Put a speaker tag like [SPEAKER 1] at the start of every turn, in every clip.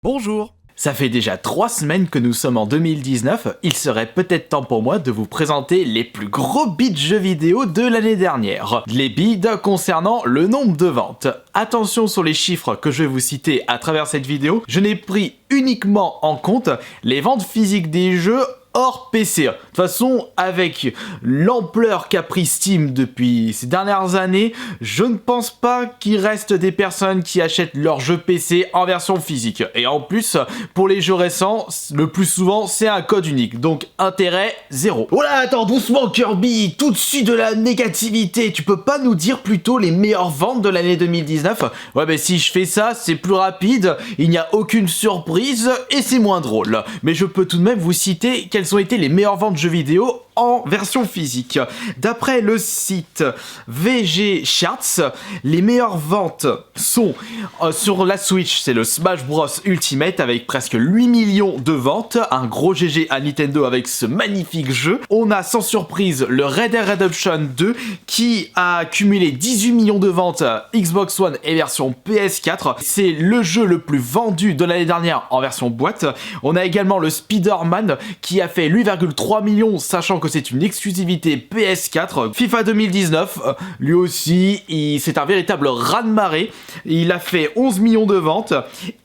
[SPEAKER 1] Bonjour! Ça fait déjà 3 semaines que nous sommes en 2019, il serait peut-être temps pour moi de vous présenter les plus gros bids jeux vidéo de l'année dernière. Les bids concernant le nombre de ventes. Attention sur les chiffres que je vais vous citer à travers cette vidéo, je n'ai pris uniquement en compte les ventes physiques des jeux hors PC. De toute façon, avec l'ampleur qu'a pris Steam depuis ces dernières années, je ne pense pas qu'il reste des personnes qui achètent leurs jeux PC en version physique. Et en plus, pour les jeux récents, le plus souvent, c'est un code unique. Donc, intérêt zéro. Oh là, attends, doucement Kirby, tout de suite de la négativité. Tu peux pas nous dire plutôt les meilleures ventes de l'année 2019? Ouais, mais si je fais ça, c'est plus rapide, il n'y a aucune surprise et c'est moins drôle. Mais je peux tout de même vous citer quelles ont été les meilleures ventes de jeux vidéo en version physique. D'après le site VG Charts, les meilleures ventes sont sur la Switch, c'est le Smash Bros Ultimate avec presque 8 millions de ventes, un gros GG à Nintendo avec ce magnifique jeu. On a sans surprise le Red Dead Redemption 2 qui a cumulé 18 millions de ventes Xbox One et version PS4. C'est le jeu le plus vendu de l'année dernière en version boîte. On a également le Spider-Man qui a fait 8,3 millions, sachant que c'est une exclusivité PS4. FIFA 2019, lui aussi, c'est un véritable raz-de-marée. Il a fait 11 millions de ventes.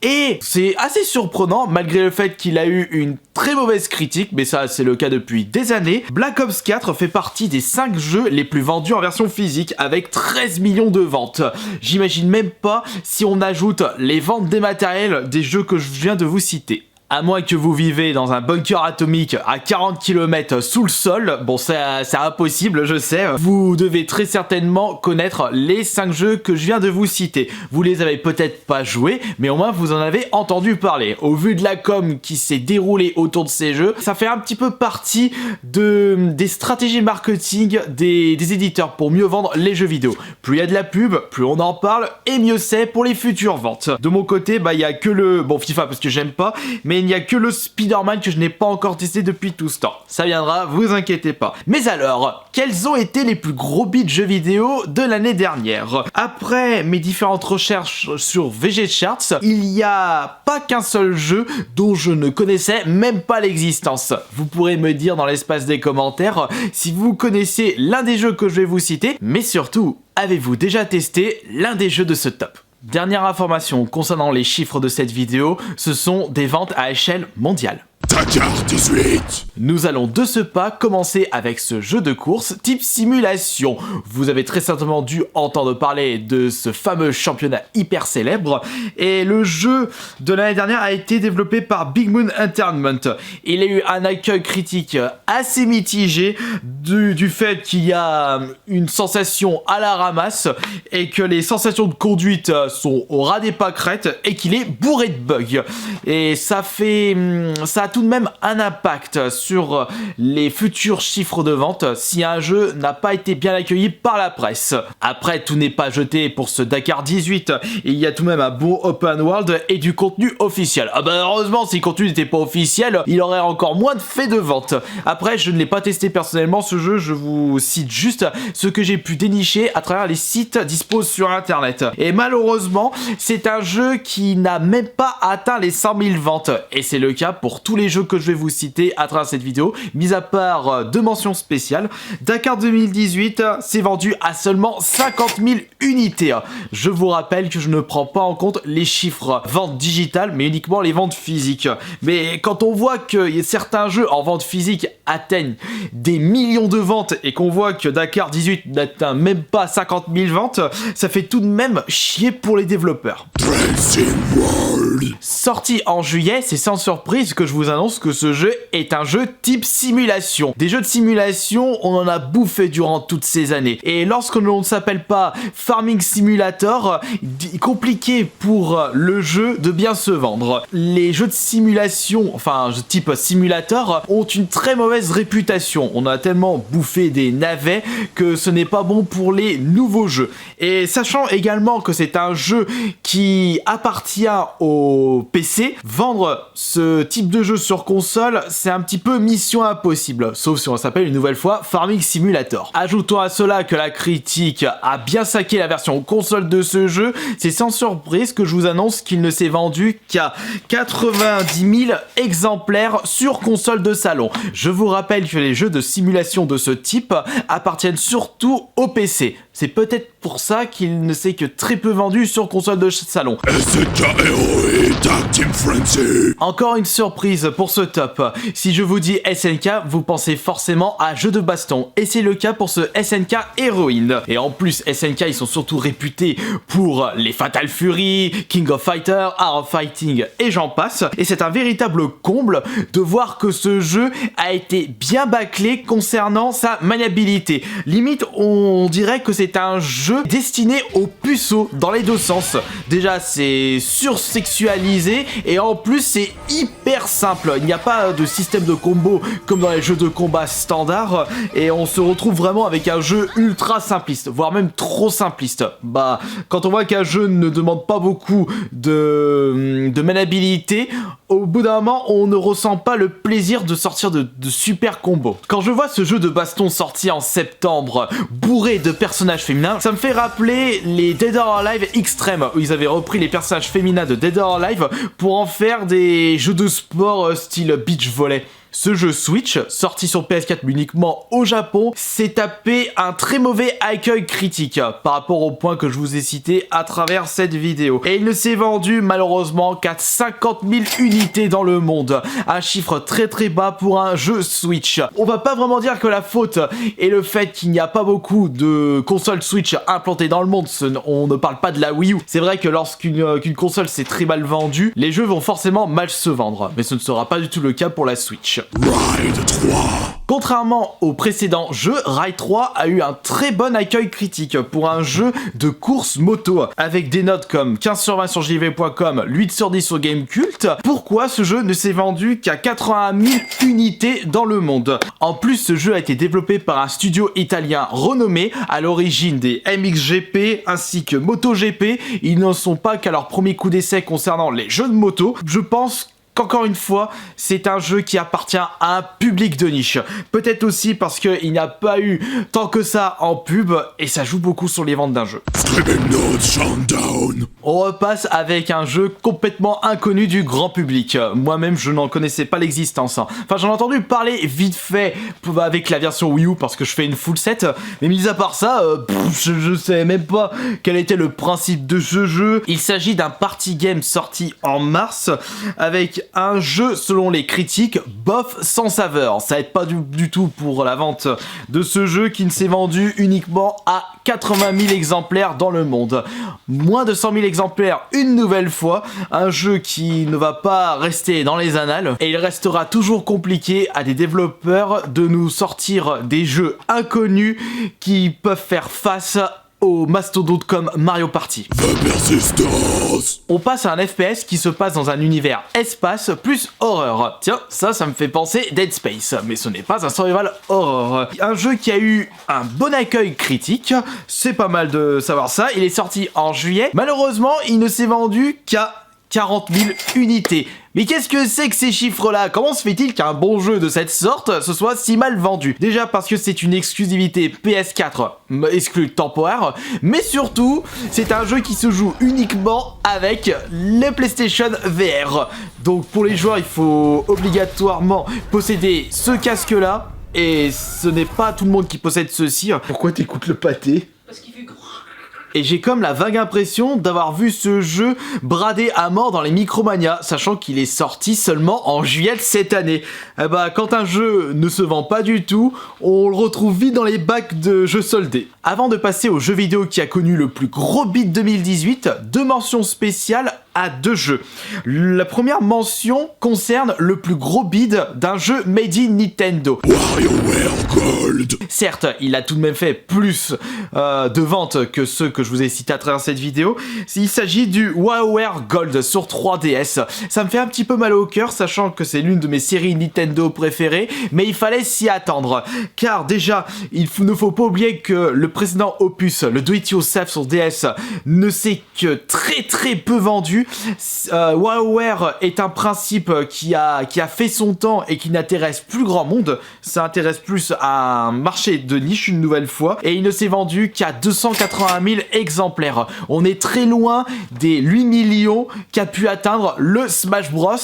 [SPEAKER 1] Et c'est assez surprenant, malgré le fait qu'il a eu une très mauvaise critique, mais ça c'est le cas depuis des années. Black Ops 4 fait partie des 5 jeux les plus vendus en version physique, avec 13 millions de ventes. J'imagine même pas si on ajoute les ventes dématérielles des jeux que je viens de vous citer. À moins que vous vivez dans un bunker atomique à 40 km sous le sol, bon c'est impossible je sais, vous devez très certainement connaître les 5 jeux que je viens de vous citer. Vous les avez peut-être pas joués, mais au moins vous en avez entendu parler. Au vu de la com qui s'est déroulée autour de ces jeux, ça fait un petit peu partie des stratégies marketing des éditeurs pour mieux vendre les jeux vidéo. Plus il y a de la pub, plus on en parle, et mieux c'est pour les futures ventes. De mon côté, il y a que le... Bon, FIFA parce que j'aime pas, mais il n'y a que le Spider-Man que je n'ai pas encore testé depuis tout ce temps. Ça viendra, vous inquiétez pas. Mais alors, quels ont été les plus gros bids jeux vidéo de l'année dernière? Après mes différentes recherches sur VG Charts, il n'y a pas qu'un seul jeu dont je ne connaissais même pas l'existence. Vous pourrez me dire dans l'espace des commentaires si vous connaissez l'un des jeux que je vais vous citer, mais surtout, avez-vous déjà testé l'un des jeux de ce top? Dernière information concernant les chiffres de cette vidéo, ce sont des ventes à échelle mondiale.
[SPEAKER 2] Dakar 18.
[SPEAKER 1] Nous allons de ce pas commencer avec ce jeu de course type simulation. Vous avez très certainement dû entendre parler de ce fameux championnat hyper célèbre, et le jeu de l'année dernière a été développé par Big Moon Entertainment. Il a eu un accueil critique assez mitigé du fait qu'il y a une sensation à la ramasse et que les sensations de conduite sont au ras des pâquerettes et qu'il est bourré de bugs. Et ça a tout de même un impact sur les futurs chiffres de vente si un jeu n'a pas été bien accueilli par la presse. Après, tout n'est pas jeté pour ce Dakar 18, il y a tout de même un bon open world et du contenu officiel. Ah bah heureusement, si le contenu n'était pas officiel, il aurait encore moins de faits de vente. Après, je ne l'ai pas testé personnellement ce jeu, je vous cite juste ce que j'ai pu dénicher à travers les sites dispo sur internet. Et malheureusement, c'est un jeu qui n'a même pas atteint les 100 000 ventes, et c'est le cas pour tous les jeux que je vais vous citer à travers cette vidéo, mis à part deux mentions spéciales. Dakar 2018 s'est vendu à seulement 50 000 unités. Je vous rappelle que je ne prends pas en compte les chiffres ventes digitales, mais uniquement les ventes physiques. Mais quand on voit que certains jeux en vente physique atteignent des millions de ventes et qu'on voit que Dakar 18 n'atteint même pas 50 000 ventes, ça fait tout de même chier pour les développeurs. Sorti en juillet, c'est sans surprise que je vous annonce que ce jeu est un jeu type simulation. Des jeux de simulation, on en a bouffé durant toutes ces années. Et lorsque l'on ne s'appelle pas Farming Simulator, compliqué pour le jeu de bien se vendre. Les jeux de simulation, enfin type simulator, ont une très mauvaise réputation. On a tellement bouffé des navets que ce n'est pas bon pour les nouveaux jeux. Et sachant également que c'est un jeu qui appartient au PC. Vendre ce type de jeu sur console, c'est un petit peu mission impossible, sauf si on s'appelle une nouvelle fois Farming Simulator. Ajoutons à cela que la critique a bien saqué la version console de ce jeu, c'est sans surprise que je vous annonce qu'il ne s'est vendu qu'à 90 000 exemplaires sur console de salon. Je vous rappelle que les jeux de simulation de ce type appartiennent surtout au PC. C'est peut-être pour ça qu'il ne s'est que très peu vendu sur console de salon.
[SPEAKER 2] SNK Heroic Tag Team Frenzy.
[SPEAKER 1] Encore une surprise pour ce top. Si je vous dis SNK, vous pensez forcément à jeu de baston. Et c'est le cas pour ce SNK Heroine. Et en plus, SNK, ils sont surtout réputés pour les Fatal Fury, King of Fighters, Art of Fighting et j'en passe. Et c'est un véritable comble de voir que ce jeu a été bien bâclé concernant sa maniabilité. Limite, on dirait que c'est un jeu destiné aux puceaux dans les deux sens. Déjà, c'est sursexualisé et en plus, c'est hyper simple. Il n'y a pas de système de combo comme dans les jeux de combat standard et on se retrouve vraiment avec un jeu ultra simpliste, voire même trop simpliste. Bah, quand on voit qu'un jeu ne demande pas beaucoup de maniabilité, au bout d'un moment, on ne ressent pas le plaisir de sortir de super combos. Quand je vois ce jeu de baston sorti en septembre, bourré de personnages féminins, ça me fait rappeler les Dead or Alive Extreme, où ils avaient repris les personnages féminins de Dead or Alive pour en faire des jeux de sport style beach volley. Ce jeu Switch, sorti sur PS4 mais uniquement au Japon, s'est tapé un très mauvais accueil critique par rapport au point que je vous ai cité à travers cette vidéo. Et il ne s'est vendu malheureusement qu'à 50 000 unités dans le monde. Un chiffre très très bas pour un jeu Switch. On va pas vraiment dire que la faute est le fait qu'il n'y a pas beaucoup de consoles Switch implantées dans le monde. On ne parle pas de la Wii U. C'est vrai que lorsqu'une console s'est très mal vendue, les jeux vont forcément mal se vendre. Mais ce ne sera pas du tout le cas pour la Switch.
[SPEAKER 2] Ride 3.
[SPEAKER 1] Contrairement au précédent jeu, Ride 3 a eu un très bon accueil critique pour un jeu de course moto, avec des notes comme 15 sur 20 sur jv.com, 8 sur 10 sur Gamecult. Pourquoi ce jeu ne s'est vendu qu'à 80 000 unités dans le monde? En plus, ce jeu a été développé par un studio italien renommé, à l'origine des MXGP ainsi que MotoGP. Ils n'en sont pas qu'à leur premier coup d'essai concernant les jeux de moto. Je pense qu'encore une fois, c'est un jeu qui appartient à un public de niche. Peut-être aussi parce qu'il n'y a pas eu tant que ça en pub et ça joue beaucoup sur les ventes d'un jeu.
[SPEAKER 2] Streaming Notes Showdown.
[SPEAKER 1] On repasse avec un jeu complètement inconnu du grand public. Moi-même, je n'en connaissais pas l'existence. Enfin, j'en ai entendu parler vite fait avec la version Wii U parce que je fais une full set. Mais mis à part ça, je savais même pas quel était le principe de ce jeu. Il s'agit d'un party game sorti en mars avec un jeu selon les critiques bof sans saveur. Ça aide pas du tout pour la vente de ce jeu qui ne s'est vendu uniquement à 80 000 exemplaires dans le monde. Moins de 100 000 exemplaires une nouvelle fois. Un jeu qui ne va pas rester dans les annales et il restera toujours compliqué à des développeurs de nous sortir des jeux inconnus qui peuvent faire face aux mastodontes comme Mario Party.
[SPEAKER 2] The Persistence.
[SPEAKER 1] On passe à un FPS qui se passe dans un univers espace plus horreur. Tiens, ça me fait penser Dead Space, mais ce n'est pas un survival horror. Un jeu qui a eu un bon accueil critique, c'est pas mal de savoir ça. Il est sorti en juillet. Malheureusement, il ne s'est vendu qu'à 40 000 unités. Mais qu'est-ce que c'est que ces chiffres-là? Comment se fait-il qu'un bon jeu de cette sorte se soit si mal vendu? Déjà parce que c'est une exclusivité PS4 exclue temporaire, mais surtout, c'est un jeu qui se joue uniquement avec le PlayStation VR. Donc pour les joueurs, il faut obligatoirement posséder ce casque-là, et ce n'est pas tout le monde qui possède ceci. Pourquoi t'écoutes le pâté?
[SPEAKER 3] Parce qu'il fait grand.
[SPEAKER 1] Et j'ai comme la vague impression d'avoir vu ce jeu bradé à mort dans les Micromania, sachant qu'il est sorti seulement en juillet de cette année. Eh bah, quand un jeu ne se vend pas du tout, on le retrouve vite dans les bacs de jeux soldés. Avant de passer au jeu vidéo qui a connu le plus gros bid 2018, deux mentions spéciales à deux jeux. La première mention concerne le plus gros bid d'un jeu made in Nintendo.
[SPEAKER 2] WarioWare Gold.
[SPEAKER 1] Certes, il a tout de même fait plus de ventes que ceux que je vous ai cités à travers cette vidéo. Il s'agit du WarioWare Gold sur 3DS. Ça me fait un petit peu mal au cœur, sachant que c'est l'une de mes séries Nintendo préférées, mais il fallait s'y attendre. Car déjà, il ne faut pas oublier que le précédent opus, le Do It Yourself sur DS, ne s'est que très peu vendu, vu, WarioWare est un principe qui a fait son temps et qui n'intéresse plus grand monde. Ça intéresse plus à un marché de niche une nouvelle fois, et il ne s'est vendu qu'à 280 000 exemplaires. On est très loin des 8 millions qu'a pu atteindre le Smash Bros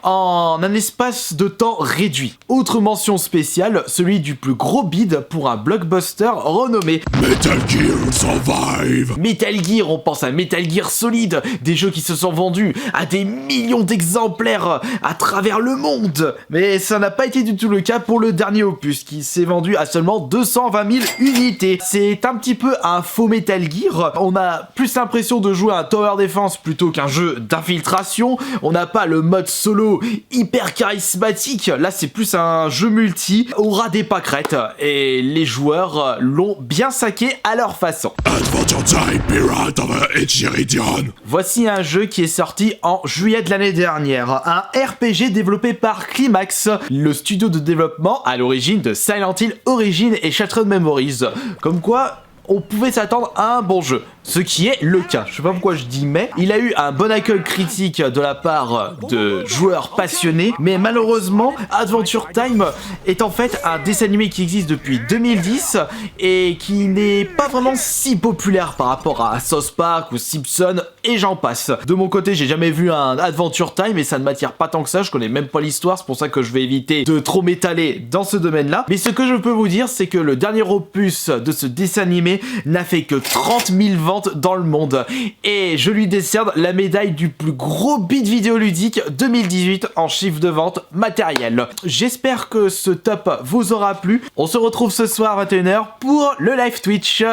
[SPEAKER 1] en un espace de temps réduit. Autre mention spéciale, celui du plus gros bid pour un blockbuster renommé
[SPEAKER 2] Metal Gear Survive.
[SPEAKER 1] Metal Gear, on pense à Metal Gear Solid, des jeux qui se sont vendus à des millions d'exemplaires à travers le monde. Mais ça n'a pas été du tout le cas pour le dernier opus, qui s'est vendu à seulement 220 000 unités. C'est un petit peu un faux Metal Gear. On a plus l'impression de jouer à un Tower Defense plutôt qu'un jeu d'infiltration. On n'a pas le mode solo hyper charismatique. Là, c'est plus un jeu multi au ras des pâquerettes. Et les joueurs l'ont bien saqué à leur façon.
[SPEAKER 2] Adventure Time Pirate of the Enchiridion.
[SPEAKER 1] Voici un jeu qui est sorti en juillet de l'année dernière. Un RPG développé par Climax, le studio de développement à l'origine de Silent Hill Origins et Shattered Memories. Comme quoi, on pouvait s'attendre à un bon jeu. Ce qui est le cas. Je sais pas pourquoi je dis mais. Il a eu un bon accueil critique de la part de joueurs passionnés, mais malheureusement, Adventure Time est en fait un dessin animé qui existe depuis 2010 et qui n'est pas vraiment si populaire par rapport à South Park ou Simpson et j'en passe. De mon côté, j'ai jamais vu un Adventure Time et ça ne m'attire pas tant que ça. Je connais même pas l'histoire, c'est pour ça que je vais éviter de trop m'étaler dans ce domaine-là. Mais ce que je peux vous dire, c'est que le dernier opus de ce dessin animé n'a fait que 30 000 ventes dans le monde. Et je lui décerne la médaille du plus gros beat vidéoludique 2018 en chiffre de vente matériel. J'espère que ce top vous aura plu. On se retrouve ce soir à 21h pour le live Twitch.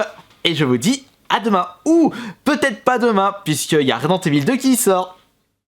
[SPEAKER 1] Et je vous dis à demain. Ou peut-être pas demain, puisqu'il y a Resident Evil 2 qui sort.